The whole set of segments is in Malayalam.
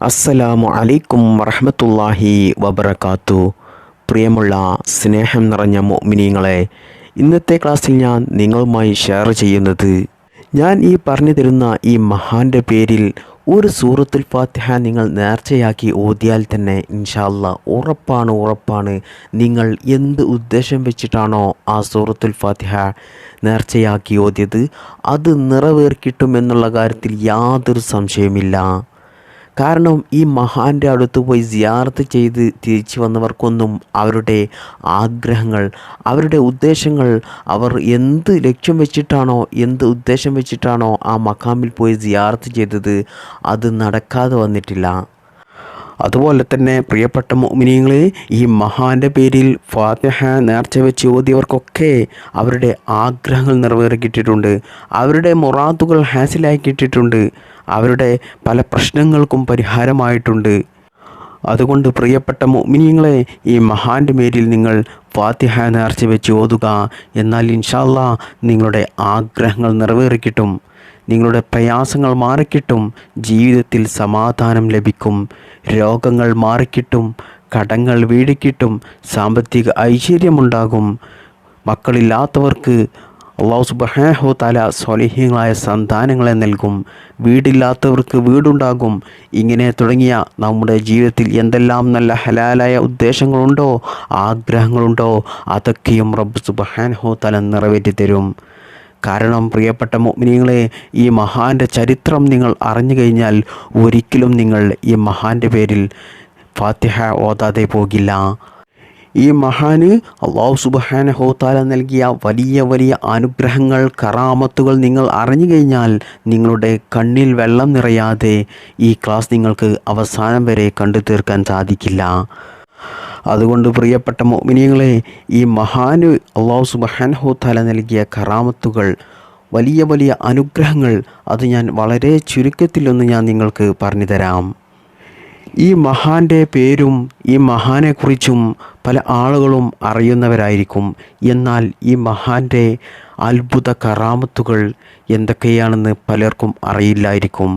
അസ്സലാമു അലൈക്കും വറഹ്മത്തുള്ളാഹി വബറകാത്തു. പ്രിയമുള്ള സ്നേഹം നിറഞ്ഞ മുഅ്മിനീങ്ങളെ, ഇന്നത്തെ ക്ലാസ്സിൽ ഞാൻ നിങ്ങളുമായി ഷെയർ ചെയ്യുന്നത്, ഞാൻ ഈ പറഞ്ഞു തരുന്ന ഈ മഹാൻ്റെ പേരിൽ ഒരു സൂറത്തുൽ ഫാത്തിഹ നിങ്ങൾ നേർച്ചയാക്കി ഓതിയാൽ തന്നെ ഇൻഷാ അല്ലാഹ് ഉറപ്പാണ് നിങ്ങൾ എന്ത് ഉദ്ദേശം വെച്ചിട്ടാണോ ആ സൂറത്തുൽ ഫാത്തിഹ നേർച്ചയാക്കി ഓതിയത് അത് നിറവേറിക്കിട്ടുമെന്നുള്ള കാര്യത്തിൽ യാതൊരു സംശയമില്ല. കാരണം ഈ മഹാൻ്റെ അടുത്ത് പോയി സിയാറത്ത് ചെയ്ത് തിരിച്ചു വന്നവർക്കൊന്നും അവരുടെ ആഗ്രഹങ്ങൾ, അവരുടെ ഉദ്ദേശങ്ങൾ, അവർ എന്ത് ലക്ഷ്യം വെച്ചിട്ടാണോ, എന്ത് ഉദ്ദേശം വെച്ചിട്ടാണോ ആ മഖാമിൽ പോയി സിയാറത്ത് ചെയ്തത് അത് നടക്കാതെ വന്നിട്ടില്ല. അതുപോലെ തന്നെ പ്രിയപ്പെട്ട മുഅ്മിനീങ്ങളെ, ഈ മഹാൻ്റെ പേരിൽ ഫാത്തിഹ നേർച്ച വെച്ച് ഓതിയവർക്കൊക്കെ അവരുടെ ആഗ്രഹങ്ങൾ നിറവേറിക്കിട്ടിട്ടുണ്ട്, അവരുടെ മുറാദുകൾ ഹാസിലായി കിട്ടിയിട്ടുണ്ട്, അവരുടെ പല പ്രശ്നങ്ങൾക്കും പരിഹാരമായിട്ടുണ്ട്. അതുകൊണ്ട് പ്രിയപ്പെട്ട മുഅ്മിനീങ്ങളെ, ഈ മഹാൻ്റെ പേരിൽ നിങ്ങൾ ഫാത്തിഹ നേർച്ച വെച്ച് ഓതുക. എന്നാൽ ഇൻഷാ അല്ലാഹ് നിങ്ങളുടെ ആഗ്രഹങ്ങൾ നിറവേറിക്കിട്ടും, നിങ്ങളുടെ പ്രയാസങ്ങൾ മാറിക്കിട്ടും, ജീവിതത്തിൽ സമാധാനം ലഭിക്കും, രോഗങ്ങൾ മാറിക്കിട്ടും, കടങ്ങൾ വീടിക്കിട്ടും, സാമ്പത്തിക ഐശ്വര്യമുണ്ടാകും, മക്കളില്ലാത്തവർക്ക് അല്ലാഹു സുബ്ഹാനഹു തആല സ്വാലിഹീങ്ങളായ സന്താനങ്ങളെ നൽകും, വീടില്ലാത്തവർക്ക് വീടുണ്ടാകും. ഇങ്ങനെ തുടങ്ങിയ നമ്മുടെ ജീവിതത്തിൽ എന്തെല്ലാം നല്ല ഹലാലായ ഉദ്ദേശങ്ങളുണ്ടോ, ആഗ്രഹങ്ങളുണ്ടോ, അതൊക്കെയും റബ്ബ് സുബ്ഹാനഹു തആല നിറവേറ്റി തരും. കാരണം പ്രിയപ്പെട്ട മുഅ്മിനീങ്ങളെ, ഈ മഹാൻ്റെ ചരിത്രം നിങ്ങൾ അറിഞ്ഞു കഴിഞ്ഞാൽ ഒരിക്കലും നിങ്ങൾ ഈ മഹാൻ്റെ പേരിൽ ഫാത്തിഹ ഓതാതെ പോകില്ല. ഈ മഹാന് അല്ലാഹു സുബ്ഹാനഹു തആല നൽകിയ വലിയ വലിയ അനുഗ്രഹങ്ങൾ, കറാമത്തുകൾ നിങ്ങൾ അറിഞ്ഞു കഴിഞ്ഞാൽ നിങ്ങളുടെ കണ്ണിൽ വെള്ളം നിറയാതെ ഈ ക്ലാസ് നിങ്ങൾക്ക് അവസാനം വരെ കണ്ടു തീർക്കാൻ സാധിക്കില്ല. അതുകൊണ്ട് പ്രിയപ്പെട്ട മുഅ്മിനീങ്ങളെ, ഈ മഹാന് അല്ലാഹു സുബ്ഹാനഹു തആല നൽകിയ കറാമത്തുകൾ, വലിയ വലിയ അനുഗ്രഹങ്ങൾ, അത് ഞാൻ വളരെ ചുരുക്കത്തിലൊന്ന് ഞാൻ നിങ്ങൾക്ക് പറഞ്ഞു തരാം. ഈ മഹാൻ്റെ പേരും ഈ മഹാനെക്കുറിച്ചും പല ആളുകളും അറിയുന്നവരായിരിക്കും. എന്നാൽ ഈ മഹാൻ്റെ അത്ഭുത കറാമത്തുകൾ എന്തൊക്കെയാണെന്ന് പലർക്കും അറിയില്ലായിരിക്കും.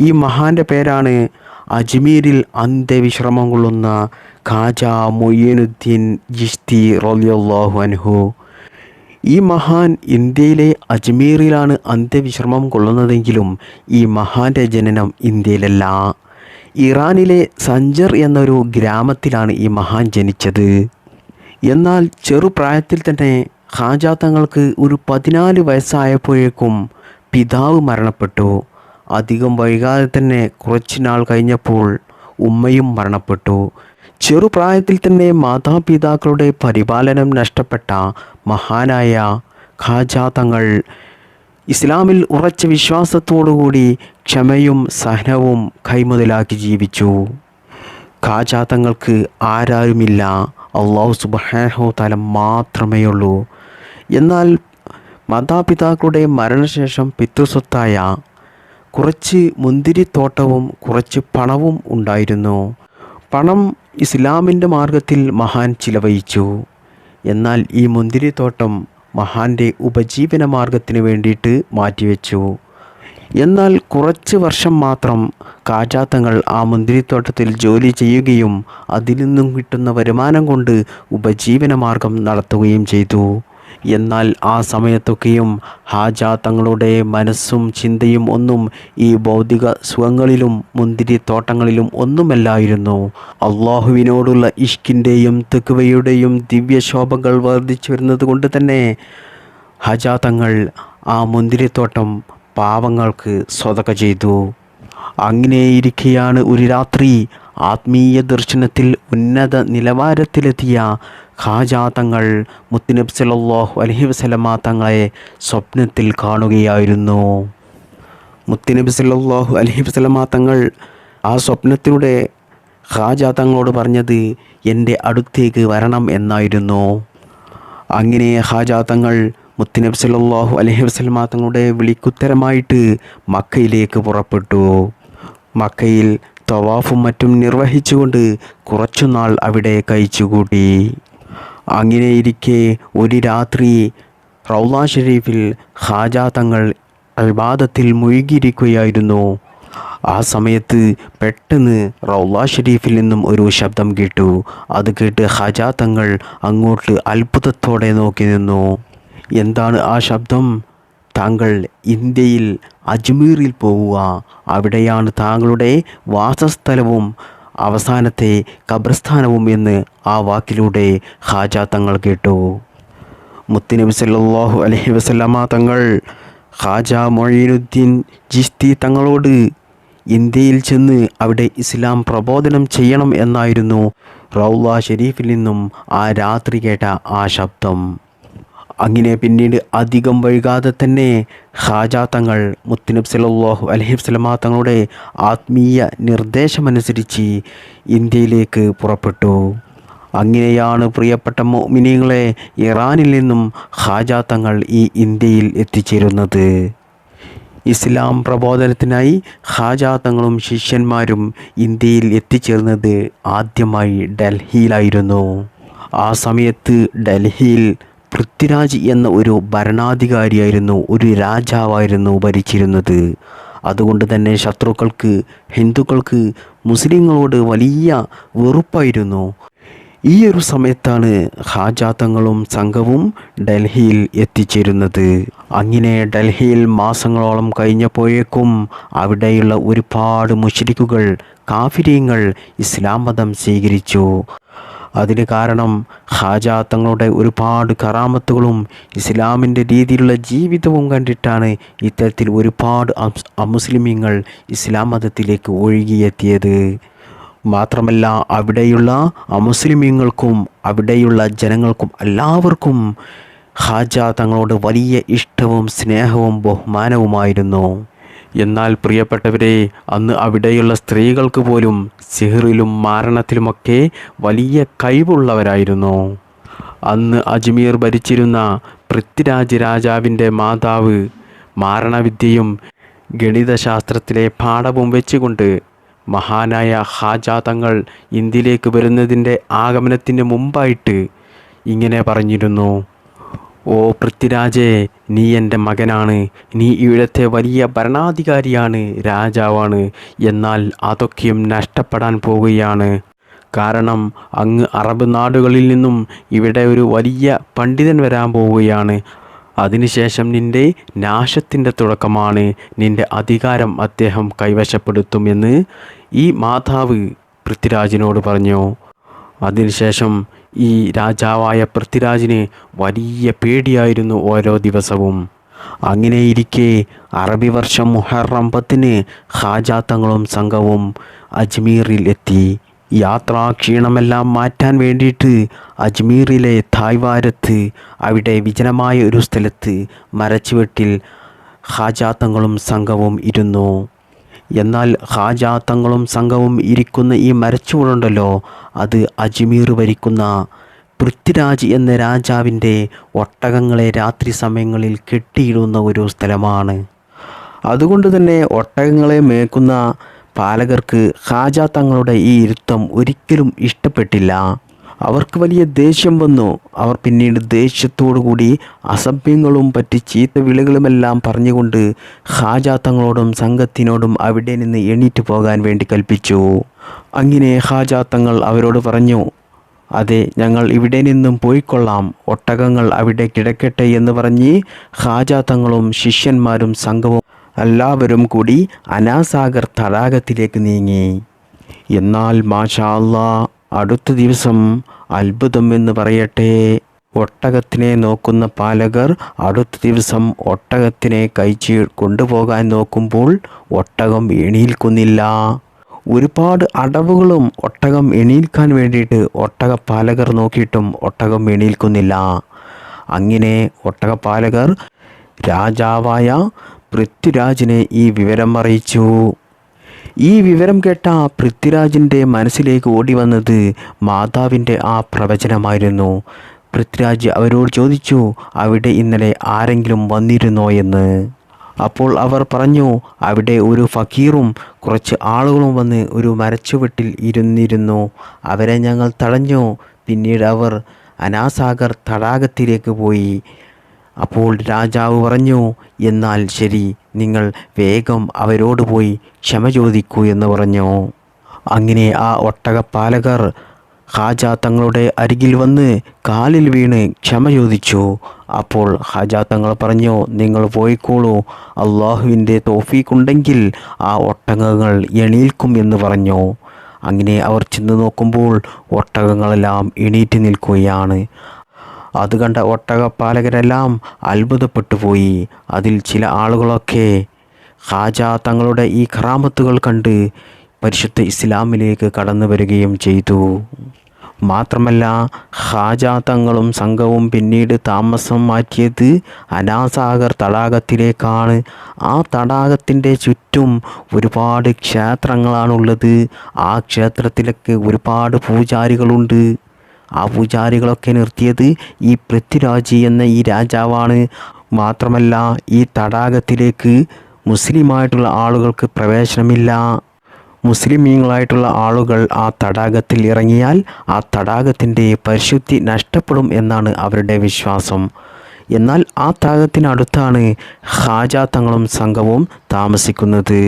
ഈ മഹാൻ്റെ പേരാണ് അജ്മീരിൽ അന്ത്യവിശ്രമം കൊള്ളുന്ന ഖാജാ മൊയ്നുദ്ദീൻ ചിശ്തി റളിയല്ലാഹു അൻഹു. ഈ മഹാൻ ഇന്ത്യയിലെ അജ്മീറിലാണ് അന്ത്യവിശ്രമം കൊള്ളുന്നതെങ്കിലും ഈ മഹാൻ്റെ ജനനം ഇന്ത്യയിലല്ല, ഇറാനിലെ സഞ്ചർ എന്നൊരു ഗ്രാമത്തിലാണ് ഈ മഹാൻ ജനിച്ചത്. എന്നാൽ ചെറുപ്രായത്തിൽ തന്നെ ഖാജ തങ്ങൾക്ക് ഒരു 14 വയസ്സായപ്പോഴേക്കും പിതാവ് മരണപ്പെട്ടു. അധികം വൈകാതെ തന്നെ കുറച്ച് നാൾ കഴിഞ്ഞപ്പോൾ ഉമ്മയും മരണപ്പെട്ടു. ചെറുപ്രായത്തിൽ തന്നെ മാതാപിതാക്കളുടെ പരിപാലനം നഷ്ടപ്പെട്ട മഹാനായ ഖാജ തങ്ങൾ ഇസ്ലാമിൽ ഉറച്ച വിശ്വാസത്തോടുകൂടി ക്ഷമയും സഹനവും കൈമുതലാക്കി ജീവിച്ചു. ഖാജ തങ്ങൾക്ക് ആരാരുമില്ല, അല്ലാഹു സുബ്ഹാനഹു തആല മാത്രമേയുള്ളൂ. എന്നാൽ മാതാപിതാക്കളുടെ മരണശേഷം പിതൃസ്വത്തായ കുറച്ച് മുന്തിരിത്തോട്ടവും കുറച്ച് പണവും ഉണ്ടായിരുന്നു. പണം ഇസ്ലാമിൻ്റെ മാർഗത്തിൽ മഹാൻ ചിലവഴിച്ചു. എന്നാൽ ഈ മുന്തിരിത്തോട്ടം മഹാൻ്റെ ഉപജീവന മാർഗത്തിന് വേണ്ടിയിട്ട് മാറ്റിവെച്ചു. എന്നാൽ കുറച്ച് വർഷം മാത്രം ഖാജ തങ്ങൾ ആ മുന്തിരിത്തോട്ടത്തിൽ ജോലി ചെയ്യുകയും അതിൽ നിന്നും കിട്ടുന്ന വരുമാനം കൊണ്ട് ഉപജീവന മാർഗം നടത്തുകയും ചെയ്തു. എന്നാൽ ആ സമയത്തൊക്കെയും ഖാജ തങ്ങളുടെ മനസ്സും ചിന്തയും ഒന്നും ഈ ഭൗതിക സുഖങ്ങളിലും മുന്തിരിത്തോട്ടങ്ങളിലും ഒന്നുമല്ലായിരുന്നു. അള്ളാഹുവിനോടുള്ള ഇഷ്കിൻ്റെയും തഖ്വയുടെയും ദിവ്യശോഭകൾ വർദ്ധിച്ചു വരുന്നത് കൊണ്ട് തന്നെ ഖാജ തങ്ങൾ ആ മുന്തിരിത്തോട്ടം പാവങ്ങൾക്ക് സ്വതക ചെയ്തു. അങ്ങനെയിരിക്കെയാണ് ഒരു രാത്രി ആത്മീയ ദർശനത്തിൽ ഉന്നത നിലവാരത്തിലെത്തിയ ഖാജ തങ്ങൾ മുത്തുനബി സല്ലല്ലാഹു അലൈഹി വസല്ലമ തങ്ങളെ സ്വപ്നത്തിൽ കാണുകയായിരുന്നു. മുത്തുനബി സല്ലല്ലാഹു അലൈഹി വസല്ലമ തങ്ങൾ ആ സ്വപ്നത്തിലൂടെ ഖാജ തങ്ങളോട് പറഞ്ഞത് എൻ്റെ അടുത്തേക്ക് വരണം എന്നായിരുന്നു. അങ്ങനെ ഖാജ തങ്ങൾ മുത്തുനബി സല്ലല്ലാഹു അലൈഹി വസല്ലമ തങ്ങളുടെ വിളിക്കുത്തരമായിട്ട് മക്കയിലേക്ക് പുറപ്പെട്ടു. മക്കയിൽ തവാഫും മറ്റും നിർവഹിച്ചുകൊണ്ട് കുറച്ചുനാൾ അവിടെ കഴിച്ചുകൂട്ടി. അങ്ങനെയിരിക്കെ ഒരു രാത്രി റൗള ഷരീഫിൽ ഖാജ തങ്ങൾ ഇബാദത്തിൽ മുഴുകിയിരിക്കുകയായിരുന്നു. ആ സമയത്ത് പെട്ടെന്ന് റൗള ഷരീഫിൽ നിന്നും ഒരു ശബ്ദം കേട്ടു. അത് കേട്ട് ഖാജ തങ്ങൾ അങ്ങോട്ട് അത്ഭുതത്തോടെ നോക്കി നിന്നു. എന്താണ് ആ ശബ്ദം? താങ്കൾ ഇന്ത്യയിൽ അജ്മീറിൽ പോവുക, അവിടെയാണ് താങ്കളുടെ വാസസ്ഥലവും അവസാനത്തെ ഖബർസ്ഥാനവും എന്ന് ആ വാക്കിലൂടെ ഖാജ തങ്ങൾ കേട്ടു. മുത്തുനബി സല്ലല്ലാഹു അലൈഹി വസല്ലമ തങ്ങൾ ഖാജ മൊയ്നുദ്ദീൻ ചിശ്തി തങ്ങളോട് ഇന്ത്യയിൽ ചെന്ന് അവിടെ ഇസ്ലാം പ്രബോധനം ചെയ്യണം എന്നായിരുന്നു റൗള ഷരീഫിൽ നിന്നും ആ രാത്രി കേട്ട ആ ശബ്ദം. അങ്ങനെ പിന്നീട് അധികം വൈകാതെ തന്നെ ഖാജ തങ്ങൾ മുത്തുനബി സല്ലല്ലാഹു അലൈഹി വസല്ലമ തങ്ങളുടെ ആത്മീയ നിർദ്ദേശമനുസരിച്ച് ഇന്ത്യയിലേക്ക് പുറപ്പെട്ടു. അങ്ങനെയാണ് പ്രിയപ്പെട്ട മുഅ്മിനീങ്ങളെ ഇറാനിൽ നിന്നും ഖാജ തങ്ങൾ ഈ ഇന്ത്യയിൽ എത്തിച്ചേരുന്നത്. ഇസ്ലാം പ്രബോധനത്തിനായി ഖാജ തങ്ങളും ശിഷ്യന്മാരും ഇന്ത്യയിൽ എത്തിച്ചേർന്നത് ആദ്യമായി ഡൽഹിയിലായിരുന്നു. ആ സമയത്ത് ഡൽഹിയിൽ പൃഥ്വിരാജ് എന്ന ഒരു ഭരണാധികാരിയായിരുന്നു, ഒരു രാജാവായിരുന്നു ഭരിച്ചിരുന്നത്. അതുകൊണ്ട് തന്നെ ശത്രുക്കൾക്ക്, ഹിന്ദുക്കൾക്ക് മുസ്ലിങ്ങളോട് വലിയ വെറുപ്പായിരുന്നു. ഈ ഒരു സമയത്താണ് ഖാജ തങ്ങളും സംഘവും ഡൽഹിയിൽ എത്തിച്ചേരുന്നത്. അങ്ങനെ ഡൽഹിയിൽ മാസങ്ങളോളം കഴിഞ്ഞപ്പോഴേക്കും അവിടെയുള്ള ഒരുപാട് മുശ്രിക്കുകൾ, കാഫിരീങ്ങൾ ഇസ്ലാം മതം സ്വീകരിച്ചു. അതിന് കാരണം ഖാജ തങ്ങളുടെ ഒരുപാട് കറാമത്തുകളും ഇസ്ലാമിൻ്റെ രീതിയിലുള്ള ജീവിതവും കണ്ടിട്ടാണ് ഇത്തരത്തിൽ ഒരുപാട് അമുസ്ലിമീങ്ങൾ ഇസ്ലാം മതത്തിലേക്ക് ഒഴുകിയെത്തിയത്. മാത്രമല്ല അവിടെയുള്ള അമുസ്ലിമീങ്ങൾക്കും അവിടെയുള്ള ജനങ്ങൾക്കും എല്ലാവർക്കും ഖാജ തങ്ങളോട് വലിയ ഇഷ്ടവും സ്നേഹവും ബഹുമാനവുമായിരുന്നു. എന്നാൽ പ്രിയപ്പെട്ടവരെ, അന്ന് അവിടെയുള്ള സ്ത്രീകൾക്ക് പോലും സിഹ്റിലും മാരണത്തിലുമൊക്കെ വലിയ കഴിവുള്ളവരായിരുന്നു. അന്ന് അജ്മീർ ഭരിച്ചിരുന്ന പൃഥ്വിരാജ് രാജാവിൻ്റെ മാതാവ് മാരണവിദ്യയും ഗണിതശാസ്ത്രത്തിലെ പാഠവും വെച്ചുകൊണ്ട് മഹാനായ ഖാജ തങ്ങൾ ഇന്ത്യയിലേക്ക് വരുന്നതിൻ്റെ ആഗമനത്തിന് മുമ്പായിട്ട് ഇങ്ങനെ പറഞ്ഞിരുന്നു: ഓ പൃഥ്വിരാജേ, നീ എൻ്റെ മകനാണ്, നീ ഇവിടുത്തെ വലിയ ഭരണാധികാരിയാണ്, രാജാവാണ്. എന്നാൽ അതൊക്കെയും നഷ്ടപ്പെടാൻ പോവുകയാണ്. കാരണം അങ്ങ് അറബ് നാടുകളിൽ നിന്നും ഇവിടെ ഒരു വലിയ പണ്ഡിതൻ വരാൻ പോവുകയാണ്. അതിനുശേഷം നിൻ്റെ നാശത്തിൻ്റെ തുടക്കമാണ്. നിൻ്റെ അധികാരം അദ്ദേഹം കൈവശപ്പെടുത്തുമെന്ന് ഈ മാതാവ് പൃഥ്വിരാജിനോട് പറഞ്ഞു. അതിനുശേഷം ഈ രാജാവായ പൃഥ്വിരാജിന് വലിയ പേടിയായിരുന്നു ഓരോ ദിവസവും. അങ്ങനെയിരിക്കെ അറബി വർഷം മുഹറം 10 ഖാജ തങ്ങളും സംഘവും അജ്മീറിൽ എത്തി. യാത്രാ ക്ഷീണമെല്ലാം മാറ്റാൻ വേണ്ടിയിട്ട് അജ്മീറിലെ തായ്വാരത്ത്, അവിടെ വിജനമായ ഒരു സ്ഥലത്ത് മരച്ചുവെട്ടിൽ ഖാജ തങ്ങളും സംഘവും ഇരുന്നു. എന്നാൽ ഖാജ തങ്ങളും സംഘവും ഇരിക്കുന്ന ഈ മരച്ചുവടുണ്ടല്ലോ, അത് അജ്മീർ ഭരിക്കുന്ന പൃഥ്വിരാജ് എന്ന രാജാവിൻ്റെ ഒട്ടകങ്ങളെ രാത്രി സമയങ്ങളിൽ കെട്ടിയിടുന്ന ഒരു സ്ഥലമാണ്. അതുകൊണ്ട് തന്നെ ഒട്ടകങ്ങളെ മേക്കുന്ന പാലകർക്ക് ഖാജ തങ്ങളുടെ ഈ ഇരുത്തം ഒരിക്കലും ഇഷ്ടപ്പെട്ടില്ല. അവർക്ക് വലിയ ദേഷ്യം വന്നു. അവർ പിന്നീട് ദേഷ്യത്തോടു കൂടി അസഭ്യങ്ങളും പറ്റി ചീത്ത വിളികളുമെല്ലാം പറഞ്ഞുകൊണ്ട് ഖാജ തങ്ങളോടും സംഘത്തിനോടും അവിടെ നിന്ന് എണീറ്റ് പോകാൻ വേണ്ടി കൽപ്പിച്ചു. അങ്ങനെ ഖാജ തങ്ങൾ അവരോട് പറഞ്ഞു: അതെ, ഞങ്ങൾ ഇവിടെ നിന്നും പോയിക്കൊള്ളാം, ഒട്ടകങ്ങൾ അവിടെ കിടക്കട്ടെ എന്ന് പറഞ്ഞ് ഖാജ തങ്ങളും ശിഷ്യന്മാരും സംഘവും എല്ലാവരും കൂടി അനാസാഗർ തടാകത്തിലേക്ക് നീങ്ങി. എന്നാൽ മാഷാ അല്ലാ, അടുത്ത ദിവസം അത്ഭുതം എന്ന് പറയട്ടെ, ഒട്ടകത്തിനെ നോക്കുന്ന പാലകർ അടുത്ത ദിവസം ഒട്ടകത്തിനെ കഴിച്ച് കൊണ്ടുപോകാൻ നോക്കുമ്പോൾ ഒട്ടകം എണീൽക്കുന്നില്ല. ഒരുപാട് അടവുകളും ഒട്ടകം എണീൽക്കാൻ വേണ്ടിയിട്ട് ഒട്ടകപ്പാലകർ നോക്കിയിട്ടും ഒട്ടകം എണീൽക്കുന്നില്ല. അങ്ങനെ ഒട്ടകപ്പാലകർ രാജാവായ പൃഥ്വിരാജിനെ ഈ വിവരം അറിയിച്ചു. ഈ വിവരം കേട്ട പൃഥ്വിരാജിൻ്റെ മനസ്സിലേക്ക് ഓടി വന്നത് മാതാവിൻ്റെ ആ പ്രവചനമായിരുന്നു. പൃഥ്വിരാജ് അവരോട് ചോദിച്ചു, അവിടെ ഇന്നലെ ആരെങ്കിലും വന്നിരുന്നോ എന്ന്. അപ്പോൾ അവർ പറഞ്ഞു, അവിടെ ഒരു ഫക്കീറും കുറച്ച് ആളുകളും വന്ന് ഒരു മരച്ചുവെട്ടിൽ ഇരുന്നിരുന്നു. അവരെ ഞങ്ങൾ തടഞ്ഞു. പിന്നീട് അവർ അനാസാഗർ തടാകത്തിലേക്ക് പോയി. അപ്പോൾ രാജാവ് പറഞ്ഞു, എന്നാൽ ശരി, നിങ്ങൾ വേഗം അവരോട് പോയി ക്ഷമ ചോദിക്കൂ എന്ന് പറഞ്ഞു. അങ്ങനെ ആ ഒട്ടകപ്പാലകർ ഹാജ തങ്ങളുടെ അരികിൽ വന്ന് കാലിൽ വീണ് ക്ഷമ ചോദിച്ചു. അപ്പോൾ ഹാജ തങ്ങൾ പറഞ്ഞു, നിങ്ങൾ പോയിക്കോളൂ, അള്ളാഹുവിൻ്റെ തൗഫീഖുണ്ടെങ്കിൽ ആ ഒട്ടകങ്ങൾ എണീൽക്കും എന്ന് പറഞ്ഞു. അങ്ങനെ അവർ ചെന്ന് നോക്കുമ്പോൾ ഒട്ടകങ്ങളെല്ലാം എണീറ്റ് നിൽക്കുകയാണ്. അത് കണ്ട ഒട്ടകപ്പാലകരെല്ലാം അത്ഭുതപ്പെട്ടു പോയി. അതിൽ ചില ആളുകളൊക്കെ ഹാജ തങ്ങളുടെ ഈ കറാമത്തുകൾ കണ്ട് പരിശുദ്ധ ഇസ്ലാമിലേക്ക് കടന്നു വരികയും ചെയ്തു. മാത്രമല്ല, ഹാജ തങ്ങളും സംഘവും പിന്നീട് താമസം മാറ്റിയത് അനാസാഗർ തടാകത്തിലേക്കാണ്. ആ തടാകത്തിൻ്റെ ചുറ്റും ഒരുപാട് ക്ഷേത്രങ്ങളാണുള്ളത്. ആ ക്ഷേത്രത്തിലൊക്കെ ഒരുപാട് പൂജാരികളുണ്ട്. ആ പൂജാരികളൊക്കെ നിർത്തിയത് ഈ പൃഥ്വിരാജ് എന്ന ഈ രാജാവാണ്. മാത്രമല്ല, ഈ തടാകത്തിലേക്ക് മുസ്ലിമായിട്ടുള്ള ആളുകൾക്ക് പ്രവേശനമില്ല. മുസ്ലിമീങ്ങളായിട്ടുള്ള ആളുകൾ ആ തടാകത്തിൽ ഇറങ്ങിയാൽ ആ തടാകത്തിൻ്റെ പരിശുദ്ധി നഷ്ടപ്പെടും എന്നാണ് അവരുടെ വിശ്വാസം. എന്നാൽ ആ തടാകത്തിനടുത്താണ് ഹാജ തങ്ങളും സംഘവും താമസിക്കുന്നത്.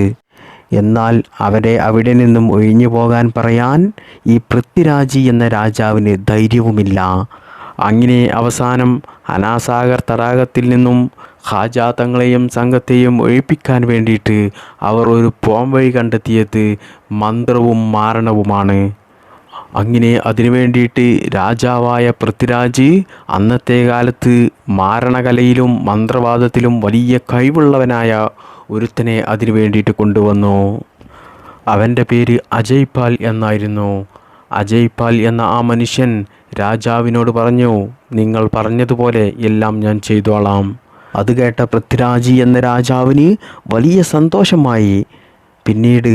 എന്നാൽ അവരെ അവിടെ നിന്നും ഒഴിഞ്ഞു പോകാൻ പറയാൻ ഈ പൃഥ്വിരാജ് എന്ന രാജാവിന് ധൈര്യവുമില്ല. അങ്ങനെ അവസാനം അനാസാഗർ തടാകത്തിൽ നിന്നും ഹാജ തങ്ങളെയും സംഘത്തെയും ഒഴിപ്പിക്കാൻ വേണ്ടിയിട്ട് അവർ ഒരു പോംവഴി കണ്ടെത്തിയത് മന്ത്രവും മാരണവുമാണ്. അങ്ങനെ അതിനു വേണ്ടിയിട്ട് രാജാവായ പൃഥ്വിരാജ് അന്നത്തെ കാലത്ത് മാരണകലയിലും മന്ത്രവാദത്തിലും വലിയ കഴിവുള്ളവനായ ഒരുത്തനെ അതിനു വേണ്ടിയിട്ട് കൊണ്ടുവന്നു. അവൻ്റെ പേര് അജയ്പാൽ എന്നായിരുന്നു. അജയ്പാൽ എന്ന ആ മനുഷ്യൻ രാജാവിനോട് പറഞ്ഞു, നിങ്ങൾ പറഞ്ഞതുപോലെ എല്ലാം ഞാൻ ചെയ്തോളാം. അത് കേട്ട പൃഥ്വിരാജ് എന്ന രാജാവിന് വലിയ സന്തോഷമായി. പിന്നീട്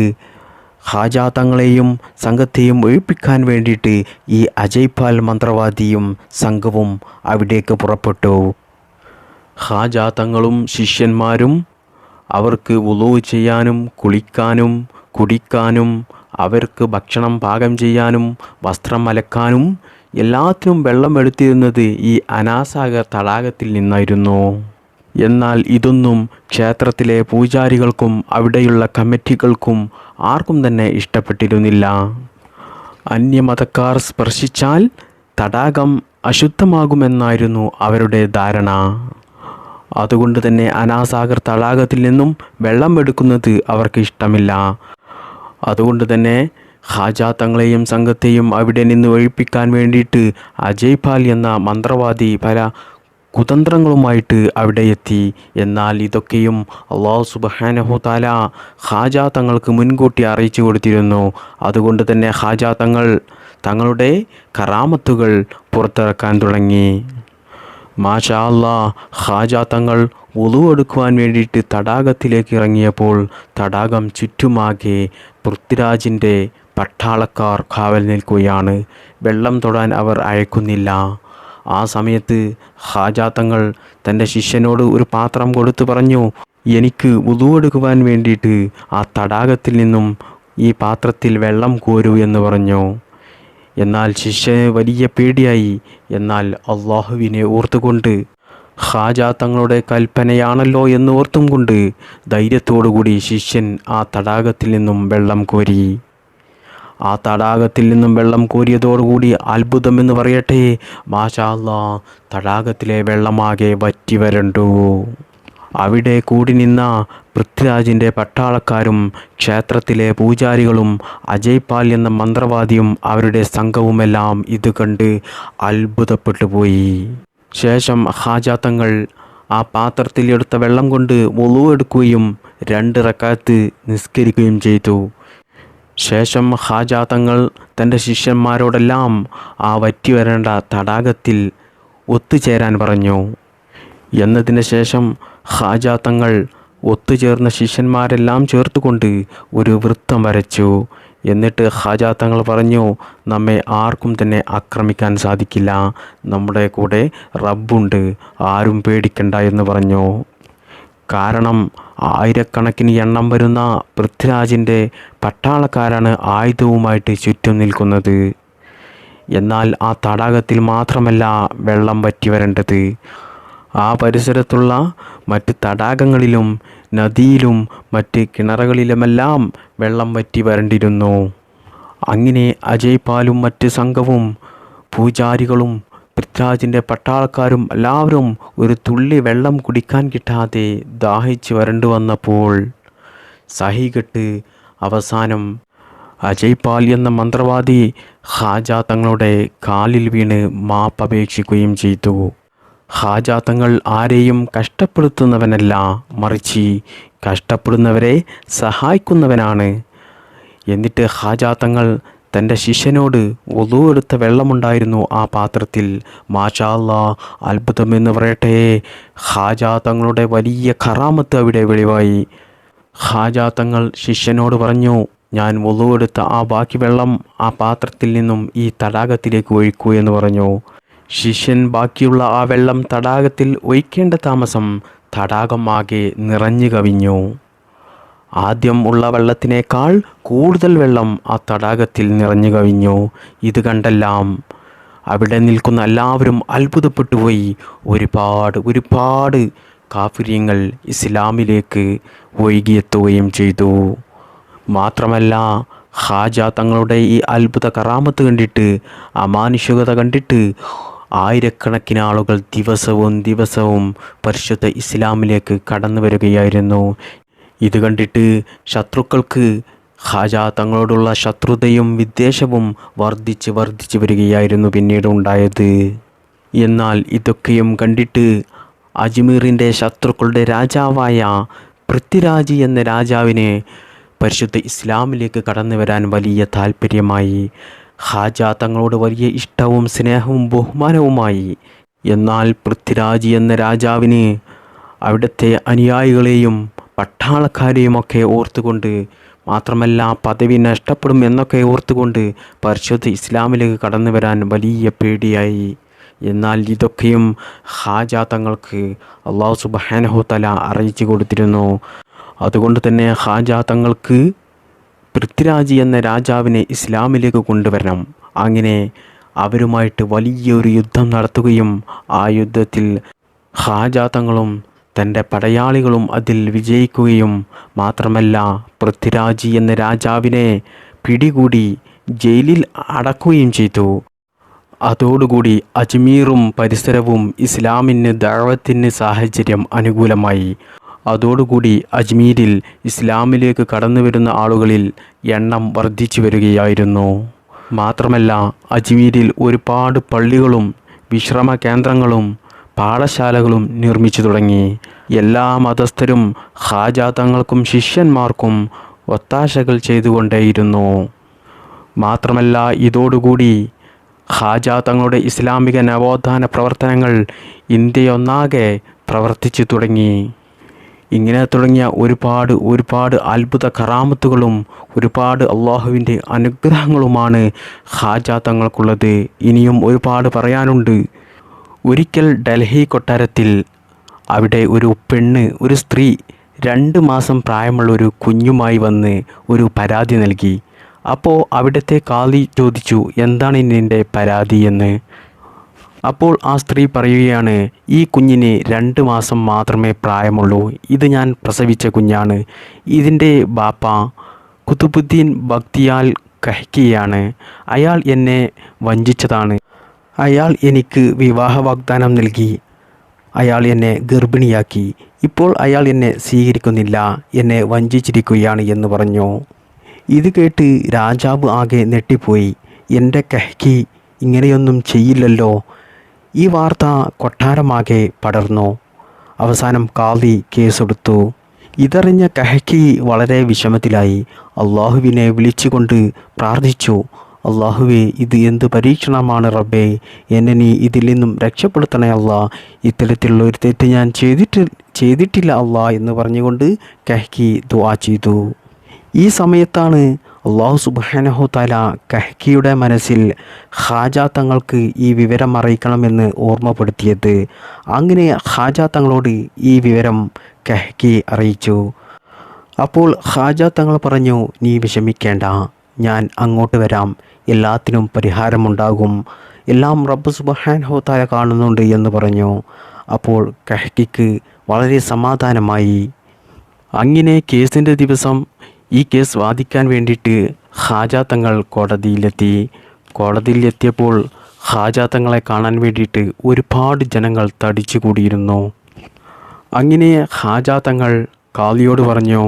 ഹാജ തങ്ങളെയും സംഘത്തെയും ഒഴിപ്പിക്കാൻ വേണ്ടിയിട്ട് ഈ അജയ്പാൽ മന്ത്രവാദിയും സംഘവും അവിടേക്ക് പുറപ്പെട്ടു. ഹാജ തങ്ങളും ശിഷ്യന്മാരും അവർക്ക് വുളൂ ചെയ്യാനും കുളിക്കാനും കുടിക്കാനും അവർക്ക് ഭക്ഷണം പാകം ചെയ്യാനും വസ്ത്രം അലക്കാനും എല്ലാത്തിനും വെള്ളം എടുത്തിരുന്നത് ഈ അനാസാഗർ തടാകത്തിൽ നിന്നായിരുന്നു. എന്നാൽ ഇതൊന്നും ക്ഷേത്രത്തിലെ പൂജാരികൾക്കും അവിടെയുള്ള കമ്മിറ്റികൾക്കും ആർക്കും തന്നെ ഇഷ്ടപ്പെട്ടിരുന്നില്ല. അന്യമതക്കാർ സ്പർശിച്ചാൽ തടാകം അശുദ്ധമാകുമെന്നായിരുന്നു അവരുടെ ധാരണ. അതുകൊണ്ട് തന്നെ അനാസാഗർ തടാകത്തിൽ നിന്നും വെള്ളം എടുക്കുന്നത് അവർക്ക് ഇഷ്ടമില്ല. അതുകൊണ്ട് തന്നെ ഹാജ തങ്ങളെയും സംഘത്തെയും അവിടെ നിന്ന് ഒഴിപ്പിക്കാൻ വേണ്ടിയിട്ട് അജയ്പാൽ എന്ന മന്ത്രവാദി പല കുതന്ത്രങ്ങളുമായിട്ട് അവിടെ എത്തി. എന്നാൽ ഇതൊക്കെയും അല്ലാഹു സുബ്ഹാനഹു തആല ഹാജ തങ്ങൾക്ക് മുൻകൂട്ടി അറിയിച്ചു കൊടുത്തിരുന്നു. അതുകൊണ്ട് തന്നെ ഹാജ തങ്ങൾ തങ്ങളുടെ കറാമത്തുകൾ പുറത്തിറക്കാൻ തുടങ്ങി. മാഷാ അല്ലാഹ്, ഹാജ തങ്ങൾ വുളു എടുക്കുവാൻ വേണ്ടിയിട്ട് തടാകത്തിലേക്ക് ഇറങ്ങിയപ്പോൾ തടാകം ചുറ്റുമാകെ പൃഥ്വിരാജിൻ്റെ പട്ടാളക്കാർ കാവൽ നിൽക്കുകയാണ്. വെള്ളം തൊടാൻ അവർ അയക്കുന്നില്ല. ആ സമയത്ത് ഹാജ തങ്ങൾ തൻ്റെ ശിഷ്യനോട് ഒരു പാത്രം കൊടുത്തു പറഞ്ഞു, എനിക്ക് വുളു എടുക്കുവാൻ വേണ്ടിയിട്ട് ആ തടാകത്തിൽ നിന്നും ഈ പാത്രത്തിൽ വെള്ളം കോരൂ എന്ന് പറഞ്ഞു. എന്നാൽ ശിഷ്യന് വലിയ പേടിയായി. എന്നാൽ അള്ളാഹുവിനെ ഓർത്തുകൊണ്ട് ഹാജ തങ്ങളുടെ കൽപ്പനയാണല്ലോ എന്ന് ഓർത്തും കൊണ്ട് ധൈര്യത്തോടുകൂടി ശിഷ്യൻ ആ തടാകത്തിൽ നിന്നും വെള്ളം കോരി. ആ തടാകത്തിൽ നിന്നും വെള്ളം കോരിയതോടുകൂടി അത്ഭുതമെന്ന് പറയട്ടെ, മാഷാ അല്ലാഹ്, തടാകത്തിലെ വെള്ളമാകെ വറ്റി വരണ്ടു. അവിടെ കൂടി നിന്ന പൃഥ്വിരാജിൻ്റെ പട്ടാളക്കാരും ക്ഷേത്രത്തിലെ പൂജാരികളും അജയ്പാൽ എന്ന മന്ത്രവാദിയും അവരുടെ സംഘവുമെല്ലാം ഇത് കണ്ട് അത്ഭുതപ്പെട്ടു പോയി. ശേഷം ഹാജ തങ്ങൾ ആ പാത്രത്തിൽ എടുത്ത വെള്ളം കൊണ്ട് വുളു എടുക്കുകയും 2 റക്അത്ത് നിസ്കരിക്കുകയും ചെയ്തു. ശേഷം ഹാജ തങ്ങൾ തൻ്റെ ശിഷ്യന്മാരോടെല്ലാം ആ വറ്റി വരേണ്ട തടാകത്തിൽ ഒത്തുചേരാൻ പറഞ്ഞു. എന്നതിന് ശേഷം ഹാജ തങ്ങൾ ഒത്തുചേർന്ന ശിഷ്യന്മാരെല്ലാം ചേർത്തുകൊണ്ട് ഒരു വൃത്തം വരച്ചു. എന്നിട്ട് ഹാജ തങ്ങൾ പറഞ്ഞു, നമ്മെ ആർക്കും തന്നെ ആക്രമിക്കാൻ സാധിക്കില്ല, നമ്മുടെ കൂടെ റബ്ബുണ്ട്, ആരും പേടിക്കണ്ട എന്ന് പറഞ്ഞു. കാരണം ആയിരക്കണക്കിന് എണ്ണം വരുന്ന പൃഥ്വിരാജിൻ്റെ പട്ടാളക്കാരാണ് ആയുധവുമായിട്ട് ചുറ്റും നിൽക്കുന്നത്. എന്നാൽ ആ തടാകത്തിൽ മാത്രമല്ല വെള്ളം വറ്റി വരേണ്ടത്, ആ പരിസരത്തുള്ള മറ്റ് തടാകങ്ങളിലും നദിയിലും മറ്റ് കിണറുകളിലുമെല്ലാം വെള്ളം വറ്റി വരണ്ടിരുന്നു. അങ്ങനെ അജയ്പാലും മറ്റ് സംഘവും പൂജാരികളും പൃഥ്വിരാജിൻ്റെ പട്ടാളക്കാരും എല്ലാവരും ഒരു തുള്ളി വെള്ളം കുടിക്കാൻ കിട്ടാതെ ദാഹിച്ച് വരണ്ടു വന്നപ്പോൾ സഹികെട്ട് അവസാനം അജയ്പാൽ എന്ന മന്ത്രവാദി ഖാജ തങ്ങളുടെ കാലിൽ വീണ് മാപ്പപേക്ഷിക്കുകയും ചെയ്തു. ഖാജ തങ്ങൾ ആരെയും കഷ്ടപ്പെടുത്തുന്നവനല്ല, മറിച്ച് കഷ്ടപ്പെടുന്നവരെ സഹായിക്കുന്നവനാണ്. എന്നിട്ട് ഖാജ തങ്ങൾ തൻ്റെ ശിഷ്യനോട് വുളു എടുത്ത വെള്ളമുണ്ടായിരുന്നു ആ പാത്രത്തിൽ. മാഷാ അല്ലാഹ്, അത്ഭുതമെന്ന് പറയട്ടെ, ഖാജ തങ്ങളുടെ വലിയ കറാമത്ത് അവിടെ വെളിവായി. ഖാജ തങ്ങൾ ശിഷ്യനോട് പറഞ്ഞു, ഞാൻ വുളു എടുത്ത ആ ബാക്കി വെള്ളം ആ പാത്രത്തിൽ നിന്നും ഈ തടാകത്തിലേക്ക് ഒഴിക്കൂ എന്ന് പറഞ്ഞു. ശിഷ്യൻ ബാക്കിയുള്ള ആ വെള്ളം തടാകത്തിൽ ഒഴിക്കേണ്ട താമസം തടാകം ആകെ നിറഞ്ഞു കവിഞ്ഞു. ആദ്യം ഉള്ള വെള്ളത്തിനേക്കാൾ കൂടുതൽ വെള്ളം ആ തടാകത്തിൽ നിറഞ്ഞു കവിഞ്ഞു. ഇത് കണ്ടെല്ലാം അവിടെ നിൽക്കുന്ന എല്ലാവരും അത്ഭുതപ്പെട്ടുപോയി. ഒരുപാട് കാഫിര്യങ്ങൾ ഇസ്ലാമിലേക്ക് ഒഴുകിയെത്തുകയും ചെയ്തു. മാത്രമല്ല, ഖാജ തങ്ങളുടെ ഈ അത്ഭുത കറാമത്ത് കണ്ടിട്ട്, അമാനുഷികത കണ്ടിട്ട് ആയിരക്കണക്കിന് ആളുകൾ ദിവസവും പരിശുദ്ധ ഇസ്ലാമിലേക്ക് കടന്നു വരികയായിരുന്നു. ഇത് കണ്ടിട്ട് ശത്രുക്കൾക്ക് ഖാജ തങ്ങളോടുള്ള ശത്രുതയും വിദ്വേഷവും വർദ്ധിച്ച് വരികയായിരുന്നു പിന്നീട് ഉണ്ടായത്. എന്നാൽ ഇതൊക്കെയും കണ്ടിട്ട് അജ്മീറിൻ്റെ ശത്രുക്കളുടെ രാജാവായ പൃഥ്വിരാജ് എന്ന രാജാവിന് പരിശുദ്ധ ഇസ്ലാമിലേക്ക് കടന്നു വരാൻ വലിയ താല്പര്യമായി. ഖാജ തങ്ങളോട് വലിയ ഇഷ്ടവും സ്നേഹവും ബഹുമാനവുമായി. എന്നാൽ പൃഥ്വിരാജ് എന്ന രാജാവിന് അവിടുത്തെ അനുയായികളെയും പട്ടാളക്കാരെയുമൊക്കെ ഓർത്തുകൊണ്ട്, മാത്രമല്ല പദവി നഷ്ടപ്പെടും എന്നൊക്കെ ഓർത്തുകൊണ്ട് പരിശുദ്ധ ഇസ്ലാമിലേക്ക് കടന്നു വരാൻ വലിയ പേടിയായി. എന്നാൽ ഇതൊക്കെയും ഖാജ തങ്ങൾക്ക് അല്ലാഹു സുബ്ഹാനഹു തആല അറിയിച്ചു കൊടുത്തിരുന്നു. അതുകൊണ്ട് തന്നെ ഖാജ തങ്ങൾക്ക് പൃഥ്വിരാജ് എന്ന രാജാവിനെ ഇസ്ലാമിലേക്ക് കൊണ്ടുവരണം. അങ്ങനെ അവരുമായിട്ട് വലിയൊരു യുദ്ധം നടത്തുകയും ആ യുദ്ധത്തിൽ ഖാജ തങ്ങളും തൻ്റെ പടയാളികളും അതിൽ വിജയിക്കുകയും, മാത്രമല്ല പൃഥ്വിരാജ് എന്ന രാജാവിനെ പിടികൂടി ജയിലിൽ അടക്കുകയും ചെയ്തു. അതോടുകൂടി അജ്മീറും പരിസരവും ഇസ്ലാമിന് ദഅവത്തിന് സാഹചര്യം അനുകൂലമായി. അതോടുകൂടി അജ്മീരിൽ ഇസ്ലാമിലേക്ക് കടന്നു വരുന്ന ആളുകളിൽ എണ്ണം വർദ്ധിച്ചു വരികയായിരുന്നു. മാത്രമല്ല, അജ്മീരിൽ ഒരുപാട് പള്ളികളും വിശ്രമ കേന്ദ്രങ്ങളും പാഠശാലകളും നിർമ്മിച്ചു തുടങ്ങി. എല്ലാ മതസ്ഥരും ഖാജ തങ്ങൾക്കും ശിഷ്യന്മാർക്കും ഒത്താശകൾ ചെയ്തുകൊണ്ടേയിരുന്നു. മാത്രമല്ല, ഇതോടുകൂടി ഖാജ തങ്ങളുടെ ഇസ്ലാമിക നവോത്ഥാന പ്രവർത്തനങ്ങൾ ഇന്ത്യയൊന്നാകെ പ്രവർത്തിച്ചു തുടങ്ങി. ഇങ്ങനെ തുടങ്ങിയ ഒരുപാട് അത്ഭുത കറാമത്തുകളും ഒരുപാട് അള്ളാഹുവിൻ്റെ അനുഗ്രഹങ്ങളുമാണ് ഖാജ തങ്ങൾക്കുള്ളത്. ഇനിയും ഒരുപാട് പറയാനുണ്ട്. ഒരിക്കൽ ഡൽഹി കൊട്ടാരത്തിൽ അവിടെ ഒരു സ്ത്രീ 2 മാസം പ്രായമുള്ള ഒരു കുഞ്ഞുമായി വന്ന് ഒരു പരാതി നൽകി. അപ്പോൾ അവിടുത്തെ കാളി ചോദിച്ചു, എന്താണ് നിൻ്റെ പരാതി എന്ന്. അപ്പോൾ ആ സ്ത്രീ പറയുകയാണ്, ഈ കുഞ്ഞിന് 2 മാസം മാത്രമേ പ്രായമുള്ളൂ. ഇത് ഞാൻ പ്രസവിച്ച കുഞ്ഞാണ്. ഇതിൻ്റെ ബാപ്പ കുതുബുദ്ദീൻ ബക്തിയാൽ കഹ്കിയാണ്. അയാൾ എന്നെ വഞ്ചിച്ചതാണ്. അയാൾ എനിക്ക് വിവാഹ വാഗ്ദാനം നൽകി. അയാൾ എന്നെ ഗർഭിണിയാക്കി. ഇപ്പോൾ അയാൾ എന്നെ സ്വീകരിക്കുന്നില്ല, എന്നെ വഞ്ചിച്ചിരിക്കുകയാണ് എന്ന് പറഞ്ഞു. ഇത് കേട്ട് രാജാവ് ആകെ ഞെട്ടിപ്പോയി. എൻ്റെ കഹ്കി ഇങ്ങനെയൊന്നും ചെയ്യില്ലല്ലോ. ഈ വാർത്ത കൊട്ടാരമാകെ പടർന്നു. അവസാനം കാളി കേസെടുത്തു. ഇതറിഞ്ഞ കഹ്കി വളരെ വിഷമത്തിലായി. അള്ളാഹുവിനെ വിളിച്ചുകൊണ്ട് പ്രാർത്ഥിച്ചു, അള്ളാഹുവേ, ഇത് എന്ത് പരീക്ഷണമാണ് റബ്ബേ, എന്നെ നീ ഇതിൽ നിന്നും രക്ഷപ്പെടുത്തണേ അല്ലാ. ഇത്തരത്തിലുള്ള ഒരു തെറ്റ് ഞാൻ ചെയ്തിട്ടില്ല അല്ലാ എന്ന് പറഞ്ഞുകൊണ്ട് കഹ്കി ദുആ ചെയ്തു. ഈ സമയത്താണ് അല്ലാഹു സുബ്ഹാനഹു തആല കഹ്കിയുടെ മനസ്സിൽ ഖാജ തങ്ങൾക്ക് ഈ വിവരം അറിയിക്കണമെന്ന് ഓർമ്മപ്പെടുത്തിയത്. അങ്ങനെ ഖാജ തങ്ങളോട് ഈ വിവരം കഹ്കി അറിയിച്ചു. അപ്പോൾ ഖാജ തങ്ങൾ പറഞ്ഞു, നീ വിഷമിക്കേണ്ട, ഞാൻ അങ്ങോട്ട് വരാം, എല്ലാത്തിനും പരിഹാരമുണ്ടാകും, എല്ലാം റബ്ബ് സുബ്ഹാനഹു തആല കാണുന്നുണ്ട് എന്ന് പറഞ്ഞു. അപ്പോൾ കഹ്കിക്ക് വളരെ സമാധാനമായി. അങ്ങനെ കേസിൻ്റെ ദിവസം ഈ കേസ് വാദിക്കാൻ വേണ്ടിയിട്ട് ഖാജ തങ്ങൾ കോടതിയിലെത്തിയപ്പോൾ ഖാജ തങ്ങളെ കാണാൻ വേണ്ടിയിട്ട് ഒരുപാട് ജനങ്ങൾ തടിച്ചു കൂടിയിരുന്നു. അങ്ങനെ ഖാജ തങ്ങൾ കാളിയോട് പറഞ്ഞു,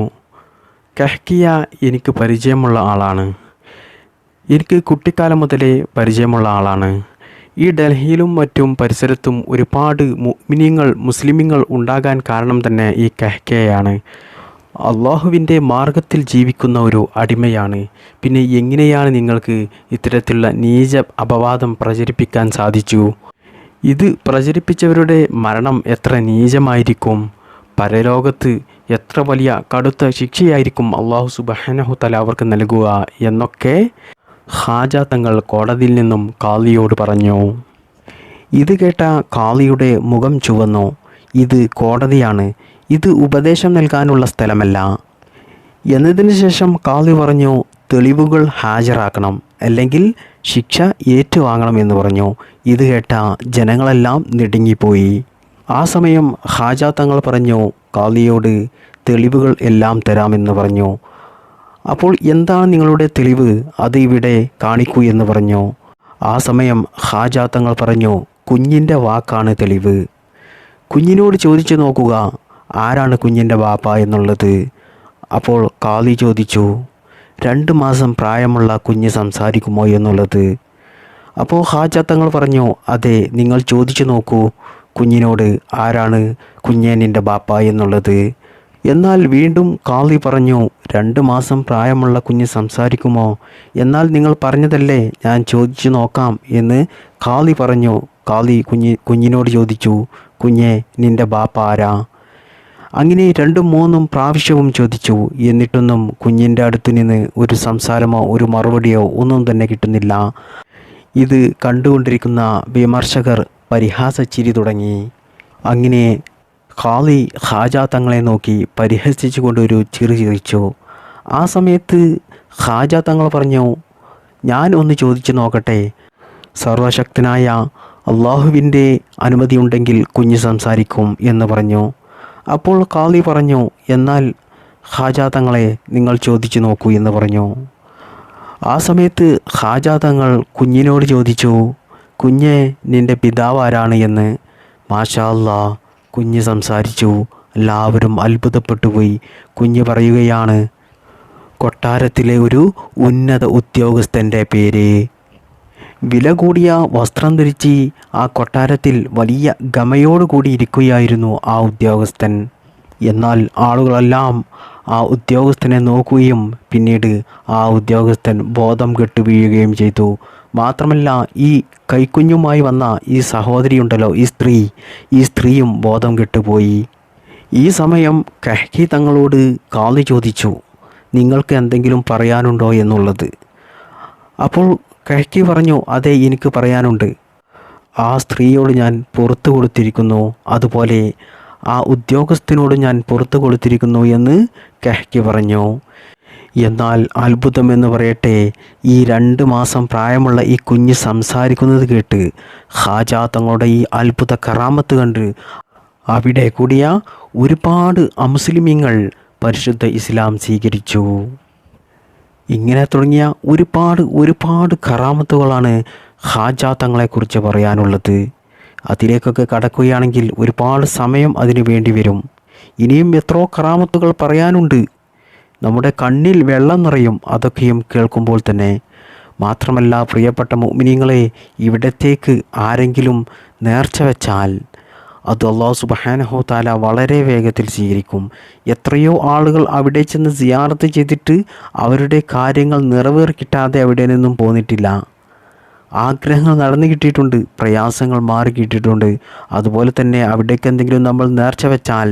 കഹ്കിയ എനിക്ക് പരിചയമുള്ള ആളാണ്, എനിക്ക് കുട്ടിക്കാലം മുതലേ പരിചയമുള്ള ആളാണ്. ഈ ഡൽഹിയിലും മറ്റും പരിസരത്തും ഒരുപാട് മുസ്ലിമീങ്ങൾ ഉണ്ടാകാൻ കാരണം തന്നെ ഈ കഹ്കയാണ്. അള്ളാഹുവിൻ്റെ മാർഗത്തിൽ ജീവിക്കുന്ന ഒരു അടിമയാണ്. പിന്നെ എങ്ങനെയാണ് നിങ്ങൾക്ക് ഇത്തരത്തിലുള്ള നീച അപവാദം പ്രചരിപ്പിക്കാൻ സാധിച്ചു? ഇത് പ്രചരിപ്പിച്ചവരുടെ മരണം എത്ര നീചമായിരിക്കും, പരലോകത്ത് എത്ര വലിയ കടുത്ത ശിക്ഷയായിരിക്കും അള്ളാഹു സുബ്ഹാനഹു തആല അവർക്ക് നൽകുക എന്നൊക്കെ ഖാജ തങ്ങൾ കോടതിയിൽ നിന്നും കാളിയോട് പറഞ്ഞു. ഇത് കേട്ട കാളിയുടെ മുഖം ചുവന്നു. ഇത് കോടതിയാണ്, ഇത് ഉപദേശം നൽകാനുള്ള സ്ഥലമല്ല എന്നതിന് ശേഷം കാളി പറഞ്ഞു, തെളിവുകൾ ഹാജരാക്കണം, അല്ലെങ്കിൽ ശിക്ഷ ഏറ്റുവാങ്ങണം എന്ന് പറഞ്ഞു. ഇത് കേട്ട ജനങ്ങളെല്ലാം നെടുങ്ങിപ്പോയി. ആ സമയം ഖാജ തങ്ങൾ പറഞ്ഞു കാളിയോട്, തെളിവുകൾ എല്ലാം തരാമെന്ന് പറഞ്ഞു. അപ്പോൾ എന്താണ് നിങ്ങളുടെ തെളിവ്, അത് ഇവിടെ കാണിക്കൂ എന്ന് പറഞ്ഞു. ആ സമയം ഖാജ തങ്ങൾ പറഞ്ഞു, കുഞ്ഞിൻ്റെ വാക്കാണ് തെളിവ്. കുഞ്ഞിനോട് ചോദിച്ചു നോക്കുക ആരാണ് കുഞ്ഞിൻ്റെ ബാപ്പ എന്നുള്ളത്. അപ്പോൾ കാളി ചോദിച്ചു, 2 മാസം പ്രായമുള്ള കുഞ്ഞ് സംസാരിക്കുമോ എന്നുള്ളത്. അപ്പോൾ ഖാജ തങ്ങൾ പറഞ്ഞു, അതെ, നിങ്ങൾ ചോദിച്ചു നോക്കൂ കുഞ്ഞിനോട് ആരാണ് കുഞ്ഞേ നിൻ്റെ ബാപ്പ എന്നുള്ളത്. എന്നാൽ വീണ്ടും കാളി പറഞ്ഞു, 2 മാസം പ്രായമുള്ള കുഞ്ഞ് സംസാരിക്കുമോ? എന്നാൽ നിങ്ങൾ പറഞ്ഞതല്ലേ ഞാൻ ചോദിച്ചു നോക്കാം എന്ന് കാളി പറഞ്ഞു. കാളി കുഞ്ഞിനോട് ചോദിച്ചു, കുഞ്ഞേ നിൻ്റെ ബാപ്പ ആരാ? അങ്ങനെ 2-3 പ്രാവശ്യവും ചോദിച്ചു. എന്നിട്ടൊന്നും കുഞ്ഞിൻ്റെ അടുത്ത് നിന്ന് ഒരു സംസാരമോ ഒരു മറുപടിയോ ഒന്നും തന്നെ കിട്ടുന്നില്ല. ഇത് കണ്ടുകൊണ്ടിരിക്കുന്ന വിമർശകർ പരിഹാസച്ചിരി തുടങ്ങി. അങ്ങനെ കാളി ഖാജ തങ്ങളെ നോക്കി പരിഹസിച്ചുകൊണ്ട് ഒരു ചിരി ചിരിച്ചു. ആ സമയത്ത് ഖാജ തങ്ങൾ പറഞ്ഞു, ഞാൻ ഒന്ന് ചോദിച്ചു നോക്കട്ടെ, സർവശക്തനായ അള്ളാഹുവിൻ്റെ അനുമതി ഉണ്ടെങ്കിൽ കുഞ്ഞ് സംസാരിക്കും എന്ന് പറഞ്ഞു. അപ്പോൾ കാളി പറഞ്ഞു, എന്നാൽ ഖാജ തങ്ങളെ നിങ്ങൾ ചോദിച്ചു നോക്കൂ എന്ന് പറഞ്ഞു. ആ സമയത്ത് ഖാജ തങ്ങൾ കുഞ്ഞിനോട് ചോദിച്ചു, കുഞ്ഞെ നിൻ്റെ പിതാവ് ആരാണ് എന്ന്. മാഷാ അല്ലാഹ്, കുഞ്ഞ് സംസാരിച്ചു. എല്ലാവരും അത്ഭുതപ്പെട്ടുപോയി. കുഞ്ഞ് പറയുകയാണ്, കൊട്ടാരത്തിലെ ഒരു ഉന്നത ഉദ്യോഗസ്ഥൻ്റെ പേര്. വില കൂടിയ വസ്ത്രം ധരിച്ച് ആ കൊട്ടാരത്തിൽ വലിയ ഗമയോടുകൂടി ഇരിക്കുകയായിരുന്നു ആ ഉദ്യോഗസ്ഥൻ. എന്നാൽ ആളുകളെല്ലാം ആ ഉദ്യോഗസ്ഥനെ നോക്കുകയും പിന്നീട് ആ ഉദ്യോഗസ്ഥൻ ബോധം കെട്ടു വീഴുകയും ചെയ്തു. മാത്രമല്ല, ഈ കൈക്കുഞ്ഞുമായി വന്ന ഈ സഹോദരിയുണ്ടല്ലോ, ഈ സ്ത്രീയും ബോധം കെട്ടുപോയി. ഈ സമയം കഹ്കി തങ്ങളോട് കാളി ചോദിച്ചു, നിങ്ങൾക്ക് എന്തെങ്കിലും പറയാനുണ്ടോ എന്നുള്ളത്. അപ്പോൾ കഹ്കി പറഞ്ഞു, അതെ, എനിക്ക് പറയാനുണ്ട്. ആ സ്ത്രീയോട് ഞാൻ പുറത്തു കൊടുത്തിരിക്കുന്നു, അതുപോലെ ആ ഉദ്യോഗസ്ഥനോട് ഞാൻ പുറത്തു കൊടുത്തിരിക്കുന്നു എന്ന് കഹ്കി പറഞ്ഞു. എന്നാൽ അത്ഭുതമെന്ന് പറയട്ടെ, ഈ 2 മാസം പ്രായമുള്ള ഈ കുഞ്ഞ് സംസാരിക്കുന്നത് കേട്ട് ഖാജ തങ്ങളുടെ ഈ അത്ഭുത കറാമത്ത് കണ്ട് അവിടെ കൂടിയ ഒരുപാട് അമുസ്ലിമീങ്ങൾ പരിശുദ്ധ ഇസ്ലാം സ്വീകരിച്ചു. ഇങ്ങനെ തുടങ്ങിയ ഒരുപാട് കറാമത്തുകളാണ് ഖാജ തങ്ങളെക്കുറിച്ച് പറയാനുള്ളത്. അതിലേക്കൊക്കെ കടക്കുകയാണെങ്കിൽ ഒരുപാട് സമയം അതിനു വേണ്ടി വരും. ഇനിയും എത്രയോ കറാമത്തുകൾ പറയാനുണ്ട്. നമ്മുടെ കണ്ണിൽ വെള്ളം നിറയും അതൊക്കെയും കേൾക്കുമ്പോൾ തന്നെ. മാത്രമല്ല പ്രിയപ്പെട്ട മുഅ്മിനീങ്ങളെ, ഇവിടത്തേക്ക് ആരെങ്കിലും നേർച്ച വെച്ചാൽ അത് അല്ലാഹു സുബ്ഹാനഹു തആല വളരെ വേഗത്തിൽ സ്വീകരിക്കും. എത്രയോ ആളുകൾ അവിടെ ചെന്ന് സിയാറത്ത് ചെയ്തിട്ട് അവരുടെ കാര്യങ്ങൾ നിറവേറി കിട്ടാതെ അവിടെ നിന്നും പോന്നിട്ടില്ല. ആഗ്രഹങ്ങൾ നടന്നു കിട്ടിയിട്ടുണ്ട്, പ്രയാസങ്ങൾ മാറി കിട്ടിയിട്ടുണ്ട്. അതുപോലെ തന്നെ അവിടേക്ക് എന്തെങ്കിലും നമ്മൾ നേർച്ച വെച്ചാൽ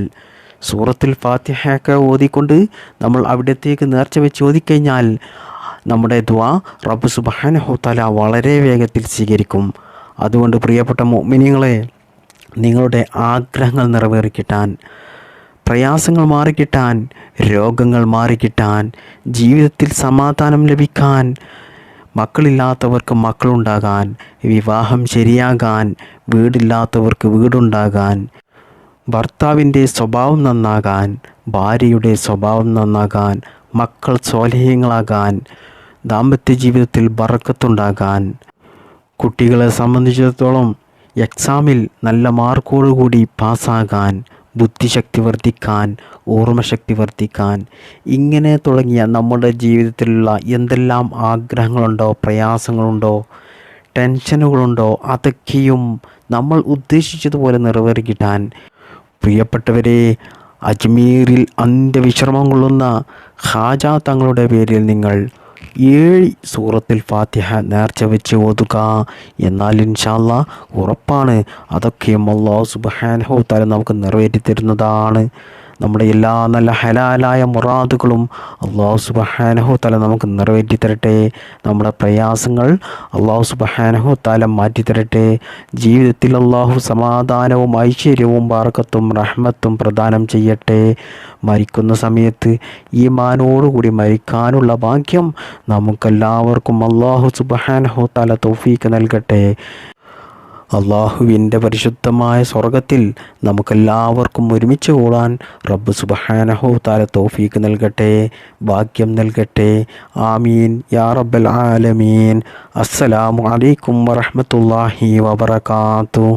സൂറത്തുൽ ഫാത്തിഹയൊക്കെ ഓതിക്കൊണ്ട് നമ്മൾ അവിടത്തേക്ക് നേർച്ച വെച്ച് ഓതിക്കഴിഞ്ഞാൽ നമ്മുടെ ദുആ റബ്ബ് സുബ്ഹാനഹു തആല വളരെ വേഗത്തിൽ സ്വീകരിക്കും. അതുകൊണ്ട് പ്രിയപ്പെട്ട മുഅ്മിനീങ്ങളെ, നിങ്ങളുടെ ആഗ്രഹങ്ങൾ നിറവേറിക്കിട്ടാൻ, പ്രയാസങ്ങൾ മാറിക്കിട്ടാൻ, രോഗങ്ങൾ മാറിക്കിട്ടാൻ, ജീവിതത്തിൽ സമാധാനം ലഭിക്കാൻ, മക്കളില്ലാത്തവർക്ക് മക്കളുണ്ടാകാൻ, വിവാഹം ശരിയാകാൻ, വീടില്ലാത്തവർക്ക് വീടുണ്ടാകാൻ, ഭർത്താവിൻ്റെ സ്വഭാവം നന്നാകാൻ, ഭാര്യയുടെ സ്വഭാവം നന്നാകാൻ, മക്കൾ സ്വാലിഹീങ്ങളാകാൻ, ദാമ്പത്യ ജീവിതത്തിൽ ബറക്കത്തുണ്ടാകാൻ, കുട്ടികളെ സംബന്ധിച്ചിടത്തോളം എക്സാമിൽ നല്ല മാർക്കോടുകൂടി പാസ്സാകാൻ, ബുദ്ധിശക്തി വർദ്ധിക്കാൻ, ഓർമ്മശക്തി വർദ്ധിക്കാൻ, ഇങ്ങനെ തുടങ്ങിയ നമ്മുടെ ജീവിതത്തിലുള്ള എന്തെല്ലാം ആഗ്രഹങ്ങളുണ്ടോ, പ്രയാസങ്ങളുണ്ടോ, ടെൻഷനുകളുണ്ടോ, അതൊക്കെയും നമ്മൾ ഉദ്ദേശിച്ചതുപോലെ നിറവേറിക്കിട്ടാൻ പ്രിയപ്പെട്ടവരെ, അജ്മീറിൽ അന്ത്യവിശ്രമം കൊള്ളുന്ന ഖാജ തങ്ങളുടെ പേരിൽ നിങ്ങൾ 7 സൂറത്തുൽ ഫാത്തിഹ നേർച്ച വെച്ച് ഓതുക. എന്നാൽ ഇൻഷാ അല്ലാഹ് ഉറപ്പാണ് അതൊക്കെയും അല്ലാഹു സുബ്ഹാനഹു തആല നമുക്ക് നിറവേറ്റി തരുന്നതാണ്. നമ്മുടെ എല്ലാ നല്ല ഹലാലായ മുറാദുകളും അല്ലാഹു സുബ്ഹാനഹു തആല നമുക്ക് നിറവേറ്റി തരട്ടെ. നമ്മുടെ പ്രയാസങ്ങൾ അല്ലാഹു സുബ്ഹാനഹു തആല മാറ്റി തരട്ടെ. ജീവിതത്തിൽ അല്ലാഹു സമാധാനവും ഐശ്വര്യവും ബറക്കത്തും റഹ്മത്തും പ്രദാനം ചെയ്യട്ടെ. മരിക്കുന്ന സമയത്ത് ഈമാനോടുകൂടി മരിക്കാനുള്ള ഭാഗ്യം നമുക്കെല്ലാവർക്കും അല്ലാഹു സുബ്ഹാനഹു തആല തൗഫീഖ് നൽകട്ടെ. അള്ളാഹുവിൻ്റെ പരിശുദ്ധമായ സ്വർഗത്തിൽ നമുക്കെല്ലാവർക്കും ഒരുമിച്ച് കൂടാൻ റബ്ബ് സുബ്ഹാനഹു തആല തൗഫീഖ് നൽകട്ടെ, ഭാഗ്യം നൽകട്ടെ. ആമീൻ യാ റബ്ബൽ ആലമീൻ. അസ്സലാമു അലൈക്കും വറഹ്മത്തുള്ളാഹി വബറകാതുഹു.